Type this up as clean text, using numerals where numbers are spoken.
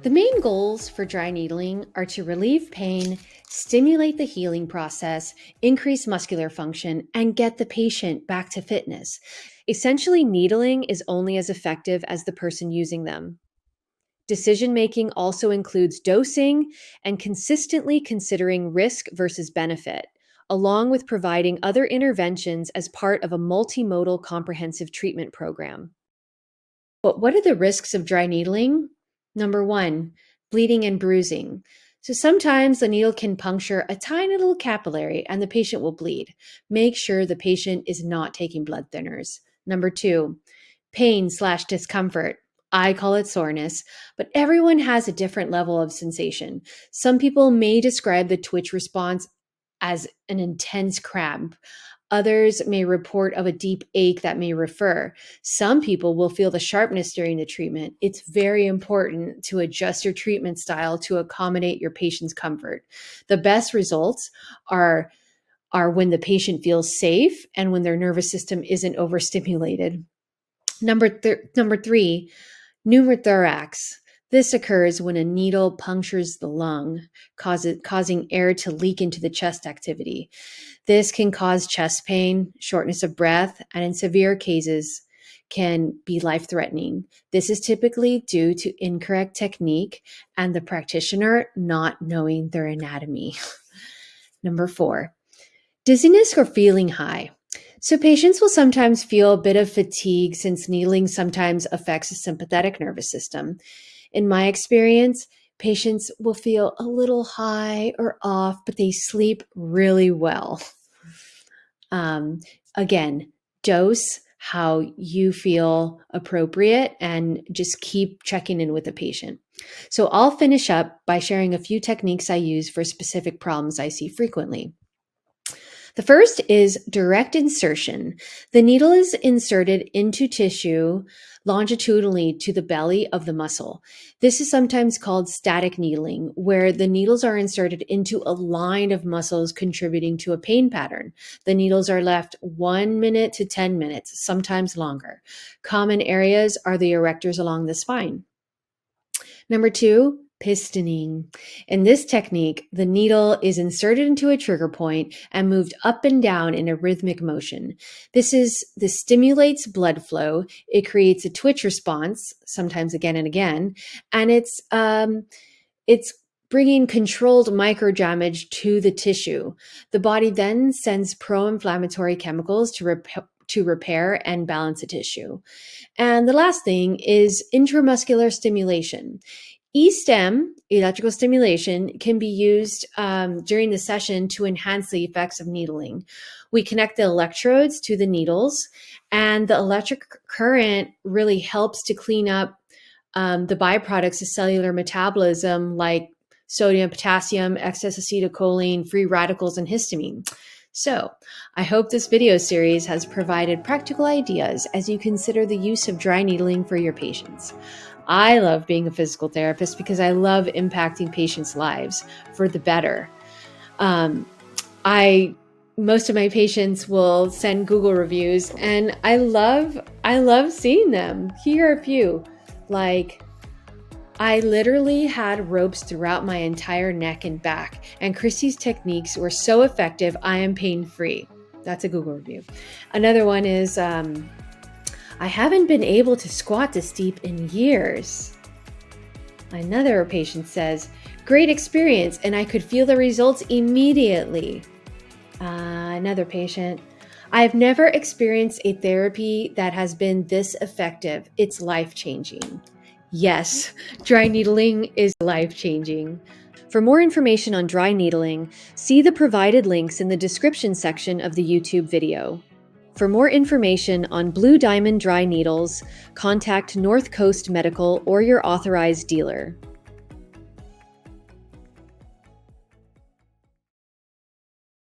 The main goals for dry needling are to relieve pain, stimulate the healing process, increase muscular function, and get the patient back to fitness. Essentially, needling is only as effective as the person using them. Decision making also includes dosing and consistently considering risk versus benefit, along with providing other interventions as part of a multimodal comprehensive treatment program. But what are the risks of dry needling? Number one, bleeding and bruising. So sometimes the needle can puncture a tiny little capillary and the patient will bleed. Make sure the patient is not taking blood thinners. Number two, pain/discomfort. I call it soreness, but everyone has a different level of sensation. Some people may describe the twitch response as an intense cramp. Others may report of a deep ache that may refer. Some people will feel the sharpness during the treatment. It's very important to adjust your treatment style to accommodate your patient's comfort. The best results are when the patient feels safe and when their nervous system isn't overstimulated. Number three, pneumothorax. This occurs when a needle punctures the lung, causing air to leak into the chest activity. This can cause chest pain, shortness of breath, and in severe cases can be life-threatening. This is typically due to incorrect technique and the practitioner not knowing their anatomy. Number four, dizziness or feeling high. So patients will sometimes feel a bit of fatigue since needling sometimes affects the sympathetic nervous system. In my experience, patients will feel a little high or off, but they sleep really well. Again, dose how you feel appropriate and just keep checking in with the patient. So I'll finish up by sharing a few techniques I use for specific problems I see frequently. The first is direct insertion. The needle is inserted into tissue longitudinally to the belly of the muscle. This is sometimes called static needling, where the needles are inserted into a line of muscles contributing to a pain pattern. The needles are left 1 minute to 10 minutes, sometimes longer. Common areas are the erectors along the spine. Number two, pistoning. In this technique, the needle is inserted into a trigger point and moved up and down in a rhythmic motion. This stimulates blood flow. It creates a twitch response, sometimes again and again, and it's bringing controlled micro damage to the tissue. The body then sends pro-inflammatory chemicals to repair and balance the tissue. And the last thing is intramuscular stimulation. E-stim, electrical stimulation, can be used during the session to enhance the effects of needling. We connect the electrodes to the needles, and the electric current really helps to clean up the byproducts of cellular metabolism like sodium, potassium, excess acetylcholine, free radicals, and histamine. So, I hope this video series has provided practical ideas as you consider the use of dry needling for your patients. I love being a physical therapist because I love impacting patients' lives for the better. Most of my patients will send Google reviews, and I love seeing them. Here are a few. Like, I literally had ropes throughout my entire neck and back, and Christy's techniques were so effective, I am pain-free. That's a Google review. Another one is, I haven't been able to squat this deep in years. Another patient says, great experience, and I could feel the results immediately. Another patient, I've never experienced a therapy that has been this effective. It's life-changing. Yes, dry needling is life-changing. For more information on dry needling, see the provided links in the description section of the YouTube video. For more information on Blue Diamond dry needles, contact North Coast Medical or your authorized dealer.